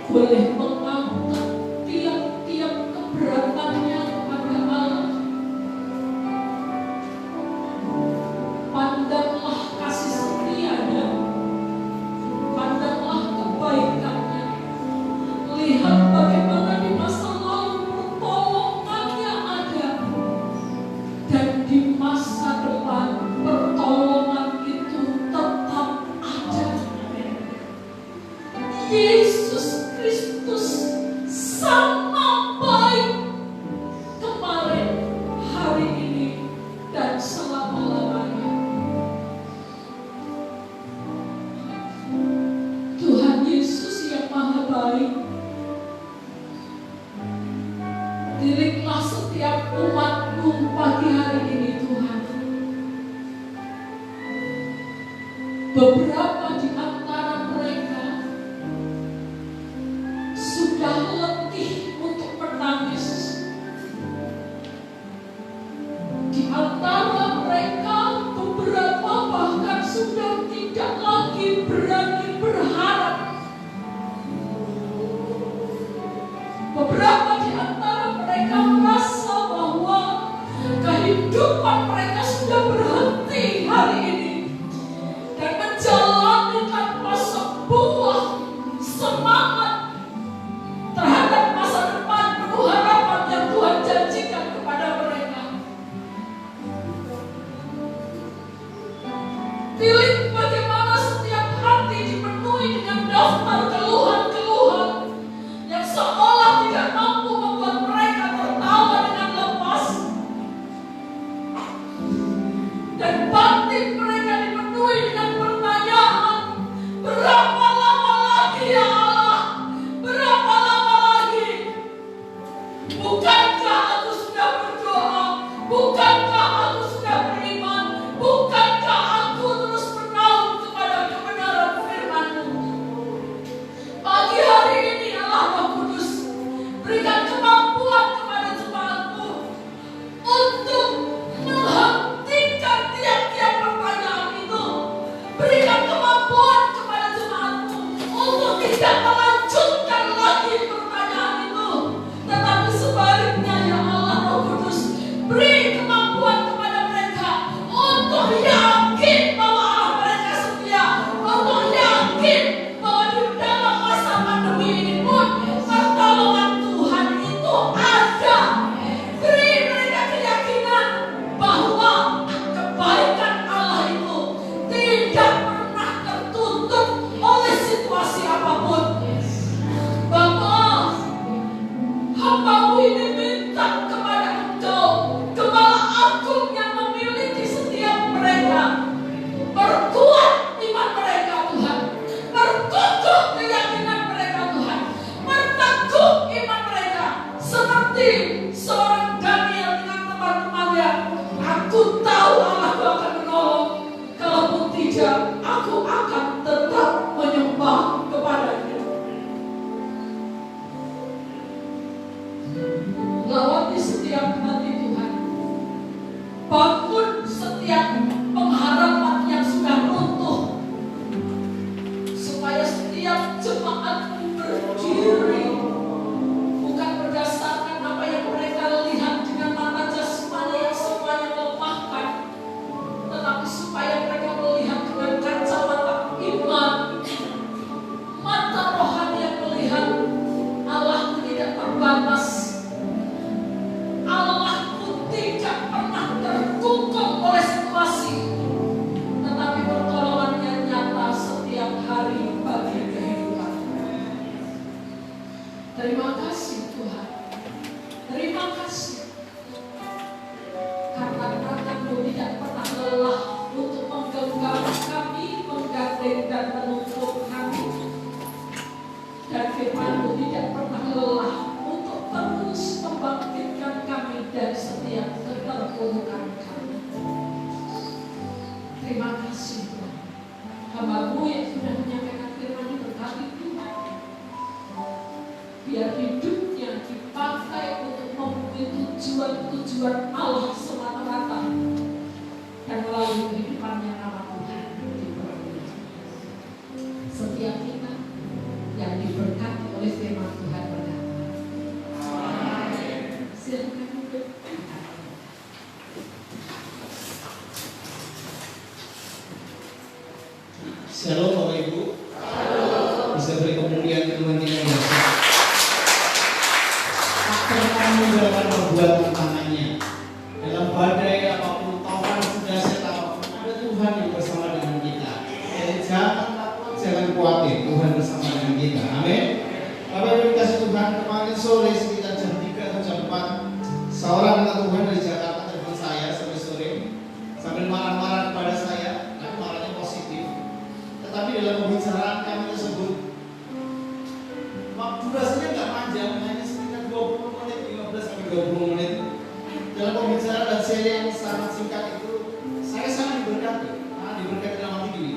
boleh mengangkat tiap-tiap keberatannya kepada Allah. Pandanglah kasih setianya, pandanglah kebaikannya, lihat bagaimana di masa lalu pertolongannya ada, dan di masa depan pertolongan itu tetap ada. Yesus Kristus sama baik kemarin, hari ini, dan selama-lamanya. Tuhan Yesus yang maha baik, didiklah setiap umat-Mu pagi hari ini Tuhan. Beberapa di antara mereka sudah letih untuk menangis. Di antara mereka beberapa bahkan sudah tidak lagi berani berharap. Beberapa di antara mereka merasa bahwa kehidupan mereka sudah berhenti hari ini, dan menjalani tanpa sebuah semangat terhadap masa depan penuh harapan yang Tuhan janjikan kepada mereka. Pilih bagaimana setiap hati dipenuhi dengan daftar keluhan-keluhan yang seolah tidak mampu membuat mereka tertawa dengan lepas, dan batin mereka dipenuhi dengan pertanyaan, berapa lama lagi ya Allah? Berapa lama lagi? Bukankah aku sudah berdoa? Bukankah aku sudah beriman? Bukankah aku terus menaung kepada kebenaran firman-Mu? Pagi hari ini Allah Roh Kudus, berikan kemampuan kepada jemaat-Mu untuk menghentikan tiap-tiap pertanyaan itu. Berikan kemampuan kepada jemaat-Mu untuk tidak melanjutkan lagi pertanyaan itu, tetapi sebaliknya ya Allah Roh Kudus, beri kemampuan kepada mereka untuk yakin bahwa Allah mereka setia, untuk yakin bahwa di dalam masa pandemi ini pun pertolongan Tuhan itu ada. Beri mereka keyakinan bahwa kebaikan Allah itu tidak pernah tertutup oleh situasi apapun. Bapa, hamba-Mu ini minta kepada Engkau, Gembala Agung yang memiliki setiap mereka, perkuat iman mereka Tuhan, perkukuh keyakinan mereka Tuhan, perteguh iman mereka, seperti seorang Daniel dengan teman-temannya. Aku tahu Allah akan menolong, kalaupun tidak, aku akan tetap menyembah kepada-Nya. Lawati setiap hati Tuhan, bangun setiap pengharapan yang sudah runtuh, supaya setiap jemaat-Mu berdiri bukan berdasarkan apa yang mereka lihat dengan mata jasmani yang semuanya melemahkan, tetapi supaya mereka melihat dengan kacamata iman, mata rohani yang melihat Allah tidak terbatas, Allah-Mu tidak pernah terkungkung oleh situasi, tetapi pertolongan-Nya nyata setiap hari bagi kehidupan. Terima kasih Tuhan, terima kasih karena tangan-Mu tidak pernah lelah untuk menggenggam kami, menggandeng dan menuntun kami, dan firman-Mu tidak pernah lelah untuk terus membangkitkan kami dari setiap keterpurukan kami. Terima kasih Tuhan, hamba-Mu yang sudah menyampaikan firman-Nya berkati Tuhan, biar hidupnya dipakai untuk memenuhi tujuan-tujuan Allah semata-mata, dan melalui kehidupannya nama Tuhan dipermuliakan. Setiap kita yang diberkati oleh firman Tuhan berkata. Silakan duduk. Shalom Bapak Ibu. Bisa beri kemuliaan Tuhan yang biasa. Kami dalam perbuatan tangannya. Dalam badai apapun, taufan sedahsyat apapun, ada Tuhan yang bersama dengan kita. Jadi jangan takut, jangan khawatir, Tuhan bersama dengan kita. Amin. Bapak Ibu kasih Tuhan, kemarin sore sekitar jam 3 atau jam 4, seorang anak Tuhan dari Jakarta telepon saya sampai sore sambil marah-marah kepada saya, tapi marahnya positif. Tetapi dalam pembicaraan kami tersebut, durasinya nggak panjang, hanya sekitar 20 menit, 15 sampai 20 menit. Dalam pembicaraan dan seri yang sangat singkat itu, saya sangat diberkati. Diberkati dalam hati gini.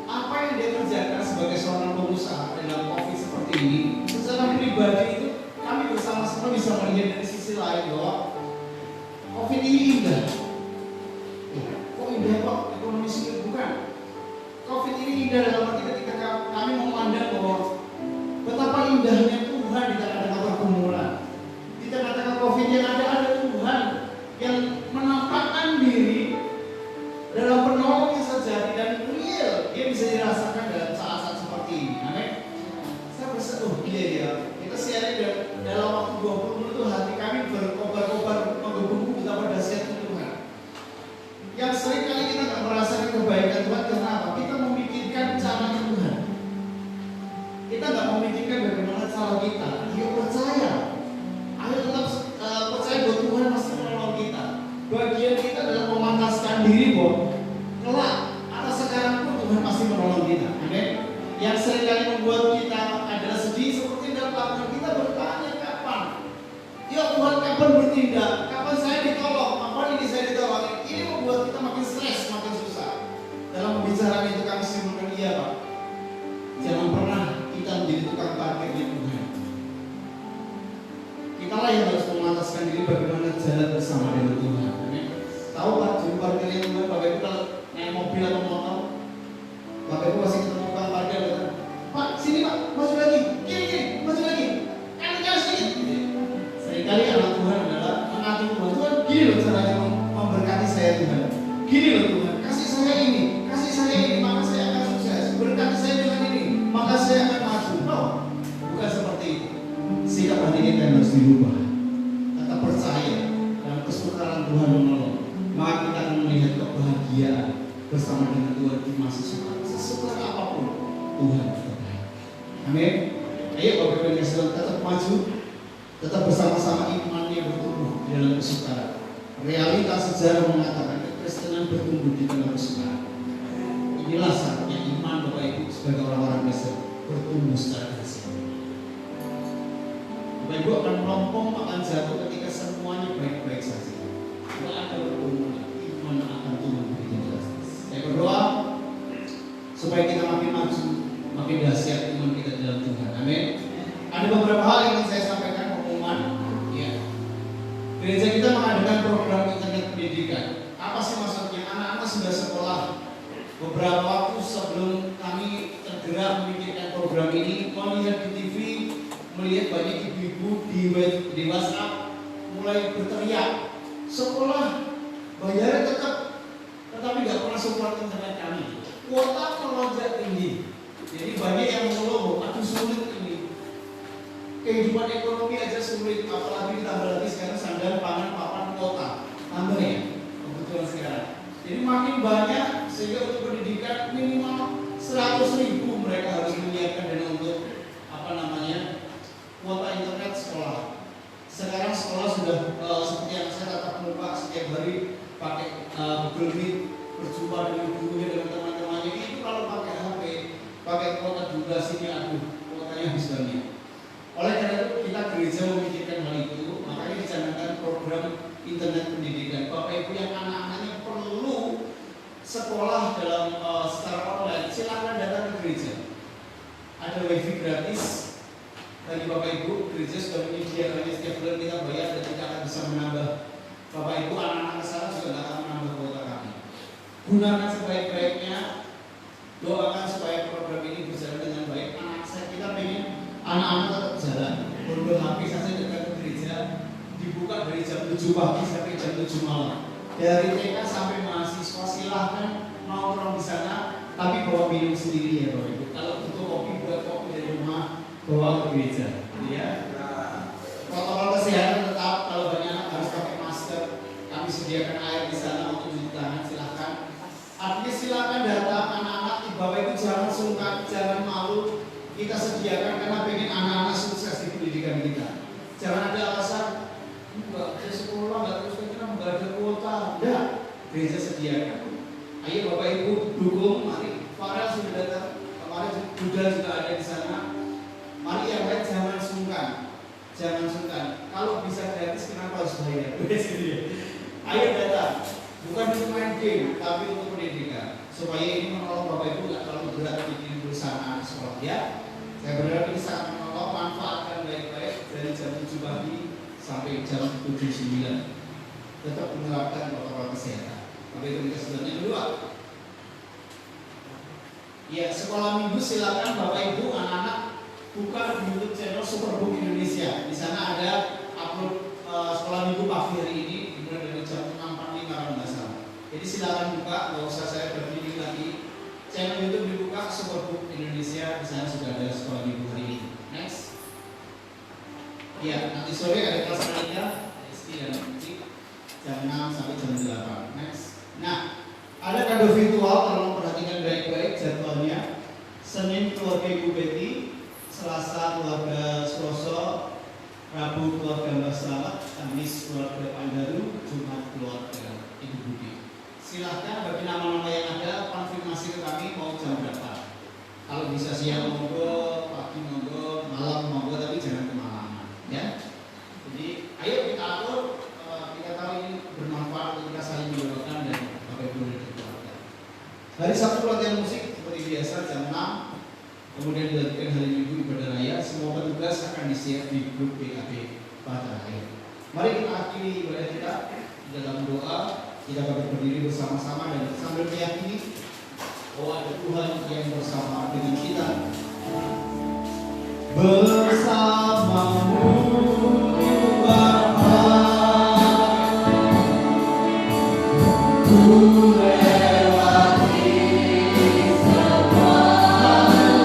Apa yang dia kerjakan sebagai seorang pengusaha dalam COVID seperti ini, secara pribadi itu kami bersama-sama bisa melihat dari sisi lain bahwa COVID ini indah. Kok indah Pak? Ekonomi sulit? Bukan. COVID ini indah dalam arti ketika kami memandang bahwa betapa indahnya Tuhan di tengah-tengah pergumulan. Di tengah-tengah COVID yang ada Tuhan yang menampakkan diri dalam penolong yang sejati dan real. Dia bisa dirasakan dalam saat-saat seperti ini. Amin. Saya bersetuh, iya ya. Kita siaran dalam waktu 20 menit itu hati kami berkobar-kobar menggebu-gebu betapa dahsyatnya Tuhan. Yang sering kali kita nggak merasakan kebaikan Tuhan karena apa? Kita memikirkan caranya Tuhan. Kita nggak memikirkan bagaimana cara kita. Ayo percaya. Ayo tetap percaya bahwa Tuhan masih menolong kita. Bagian kita adalah memantaskan diri bahwa kelak atau sekarang pun Tuhan masih menolong kita. Amin. Yang seringkali membuat kita adalah sedih seperti dalam lapangan kita bertanya kapan? Ya Tuhan kapan bertindak? Kapan saya ditolong? Kapan ini saya ditolong? Ini membuat kita makin stres, makin susah. Dalam pembicaraan itu kami simpulkan iya Pak. Jangan pernah kita menjadi tukang parkirnya Tuhan. Kitalah yang harus memantaskan diri bagaimana jalan bersama dengan Tuhan. Amin. Tahu Pak, juru parkirnya Tuhan, Bapak Ibu kalau naik mobil atau motor, Bapak Ibu pasti ketemu tukang parkir, Pak, sini Pak, maju lagi, kiri, maju lagi, kanan sedikit. Seringkali anak Tuhan adalah mengatur Tuhan, gini loh caranya memberkati saya Tuhan. Gini loh Tuhan, kasih saya ini, maka saya akan sukses. Berkati saya dengan ini, maka saya akan maju. No, bukan seperti itu. Sikap hati kita yang harus dirubah. Tetap percaya dalam kesukaran Tuhan menolong. Maka kita akan melihat kebahagiaan bersama dengan Tuhan di masa sukar. Sesukar apapun, Tuhan terbaik. Amin. Ayo Bapak Ibu sekalian tetap maju, tetap bersama-sama imannya bertumbuh di dalam kesukaran. Realitas sejarah mengatakan kekristenan bertumbuh di tengah kesukaran. Inilah saatnya iman Bapak Ibu sebagai orang-orang Kristen bertumbuh secara dahsyat. Bapak Ibu akan melompong, akan jatuh ketika semuanya baik-baik saja. Tidak ada pergumulan, iman akan tumbuh begitu drastis. Saya berdoa supaya kita makin maju, makin dahsyat iman kita dalam Tuhan. Amin. Ada beberapa hal yang ingin saya sampaikan pengumuman. Ya. Gereja kita mengadakan program internet pendidikan. Apa sih maksudnya? Anak-anak sudah sekolah. Beberapa waktu sebelum kami tergerak memikirkan program ini, melihat di TV, melihat banyak ibu-ibu di WhatsApp mulai berteriak, sekolah bayarnya tetap, tetapi nggak pernah support internet kami. Kuota melonjak tinggi, jadi banyak yang mengeluh, aduh sulit ini. Kehidupan ekonomi aja sulit, apalagi ditambah lagi sekarang sandang, pangan, papan, kuota, tambah ya kebutuhan sekarang. Jadi makin banyak sehingga untuk pendidikan minimal 100.000 mereka harus menyiapkan dana untuk kuota internet sekolah. Sekarang sekolah sudah seperti yang saya tatap muka setiap hari pakai Google Meet, berjumpa dengan gurunya, dengan teman-temannya. Itu kalau pakai HP, pakai kuota durasinya, aduh, kuotanya habis banyak. Oleh karena itu kita gereja memikirkan hal itu, makanya dicanangkan program internet pendidikan. Bapak Ibu yang anak-anaknya perlu sekolah dalam secara online, silakan datang ke gereja. Ada wifi gratis bagi Bapak Ibu. Gereja sudah menyediakannya, setiap bulan kita bayar dan kita akan bisa menambah. Bapak Ibu anak-anak ke sana juga tidak akan menambah kuota kami. Gunakan sebaik-baiknya, doakan supaya program ini berjalan dengan baik. Anak saya kita ingin anak-anak tetap jalan. Pondok habis saja dekat ke gereja, dibuka dari jam 7 pagi sampai jam 7 malam. Dari TK sampai mahasiswa silahkan nongkrong di sana, tapi bawa minum sendiri ya Bapak Ibu. Kalau butuh kopi, buat kopi dari rumah, bawa ke gereja. Ya. Protokol kesehatan tetap, kalau banyak anak harus pakai masker. Kami sediakan air di sana untuk cuci tangan, silahkan. Artinya silakan datang anak-anak, Bapak Ibu jangan sungkan, jangan malu. Kita sediakan karena pengen anak-anak sukses di pendidikan kita. Jangan ada alasan enggak ada sekolah, enggak terus terang, enggak ada kuota. Enggak, gereja sediakan. Ayo Bapak Ibu dukung, mari. Farel sudah datang, kemarin Buddha juga ada di sana. Mari yang lain jangan sungkan, jangan sungkan. Kalau bisa gratis kenapa harus bayar? Ayo datang. Bukan untuk main game, tapi untuk pendidikan. Supaya ini menolong Bapak Ibu nggak terlalu berat bikin perusahaan sekolah ya. Saya berharap ini sangat menolong, manfaatkan baik-baik dari jam 7 pagi sampai jam 7-9. Tetap menerapkan protokol kesehatan. Tapi itu kita sudah yang kedua. Ya, sekolah minggu silakan Bapak Ibu anak-anak buka di YouTube channel Superbook Indonesia. Di sana ada upload sekolah minggu pagi hari ini dimulai dari jam 6.45 kalau nggak salah. Jadi silakan buka, nggak usah saya berdiri lagi. Channel YouTube dibuka Superbook Indonesia, di sana sudah ada sekolah minggu hari ini. Next. Ya, nanti sore ada kelas lainnya, SD dan musik jam 6 sampai jam 8. Next. Nah, ada kado virtual, tolong perhatikan baik-baik jadwalnya. Senin keluarga Ibu Betty, Selasa keluarga Suroso, Rabu keluarga Mbak Selamat, Kamis keluarga Pandaru, Jumat keluarga Ibu Budi. Silahkan bagi nama-nama yang ada konfirmasi ke kami mau jam berapa. Kalau bisa siang monggo, pagi monggo, malam monggo, tapi jangan kemalaman, ya. Jadi ayo kita atur, kita tahu ini bermanfaat untuk kita saling mendoakan dan Bapak Ibu dan keluarga. Hari Sabtu latihan musik seperti biasa jam 6. Kemudian dilakukan hari Minggu ibadah raya. Semua petugas akan di-share di grup PKB pada akhir. Mari kita akhiri ibadah kita dalam doa. Kita dapat berdiri bersama-sama dan sambil meyakini bahwa ada Tuhan yang bersama dengan kita. Bersamamu Bapa, ku lewati semua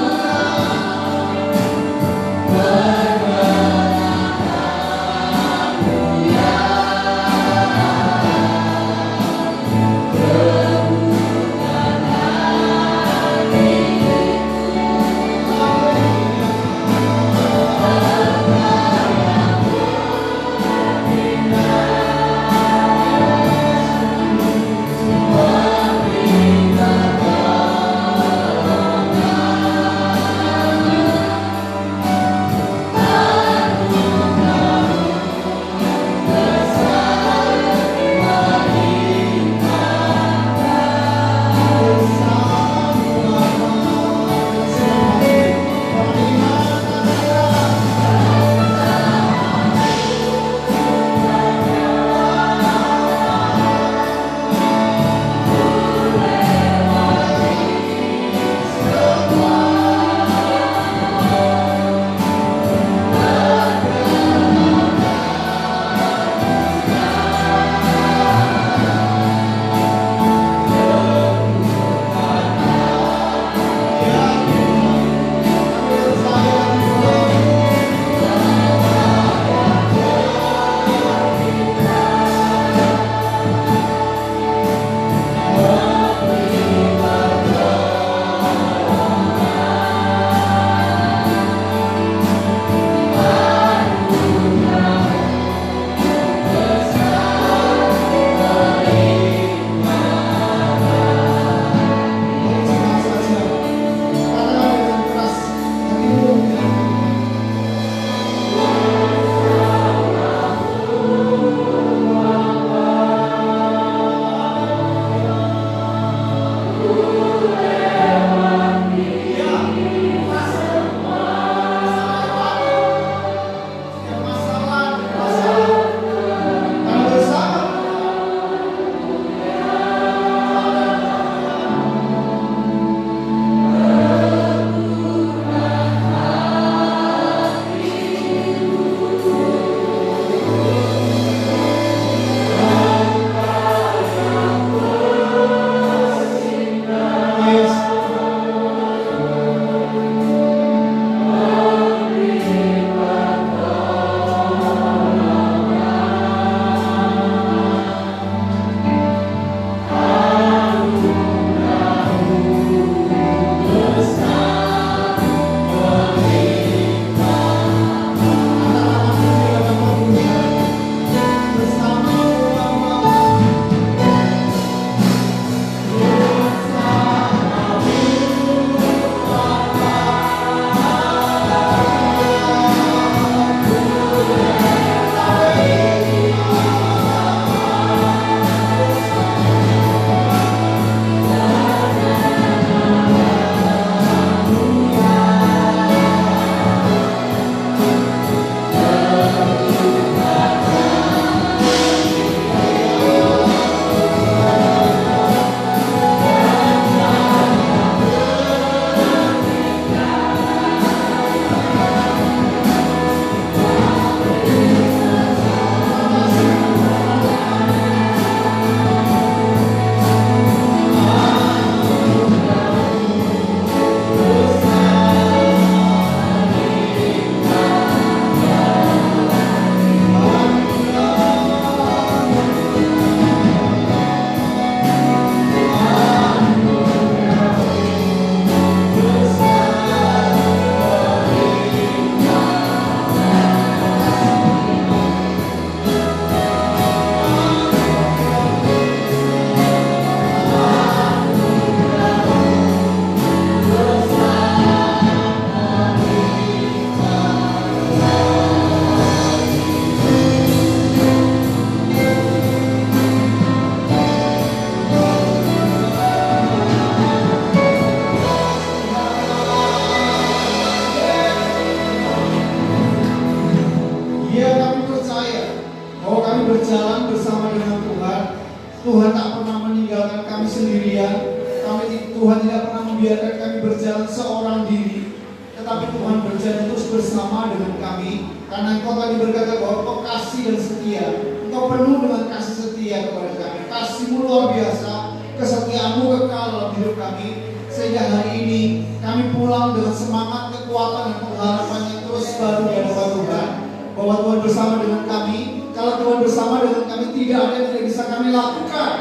berjanji terus bersama dengan kami, karena Engkau tadi berkata bahwa Engkau kasih dan setia. Engkau penuh dengan kasih setia kepada kami. Kasih-Mu luar biasa, kesetiaan-Mu kekal dalam hidup kami. Sehingga hari ini kami pulang dengan semangat, kekuatan, dan pengharapan yang terus baru di hadapan Tuhan. Bahwa Tuhan bersama dengan kami. Kalau Tuhan bersama dengan kami, tidak ada yang tidak bisa kami lakukan.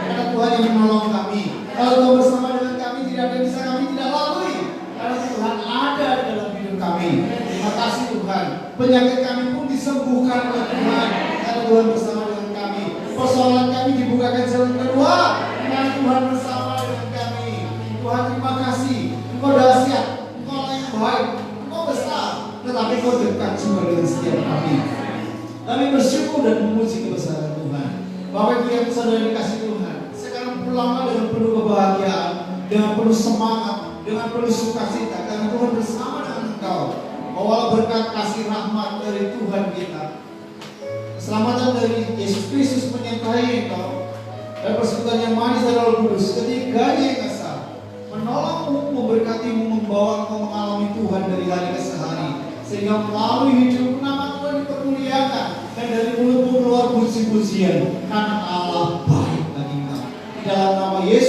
Karena Tuhan yang menolong kami. Kalau Tuhan bersama dengan kami, tidak ada yang bisa kami tidak lalui. Karena Tuhan ada di dalam hidup kami. Terima kasih Tuhan. Penyakit kami pun disembuhkan oleh Tuhan. Karena Tuhan bersama dengan kami. Persoalan kami dibukakan jalan kedua. Karena Tuhan bersama dengan kami. Tuhan terima kasih. Engkau dahsyat. Engkau yang baik. Engkau besar. Tetapi Engkau dekat juga dengan setiap kami. Kami bersyukur dan memuji kebesaran Tuhan. Bapak Ibu yang saudara dikasih Tuhan, sekarang pulanglah dengan penuh kebahagiaan, dengan penuh semangat, dengan penuh sukacita, karena Tuhan bersama dengan engkau. Bawalah berkat kasih rahmat dari Tuhan kita, keselamatan dari Yesus Kristus menyertai engkau, dan persekutuan yang manis dari Roh Kudus, ketiganya yang esa, menolongmu, memberkatimu, membawa engkau mengalami Tuhan dari hari ke hari, sehingga melalui hidup nama Tuhan dipermuliakan, dan dari mulutmu keluar puji-pujian, karena Allah baik bagi engkau. Di dalam nama Yesus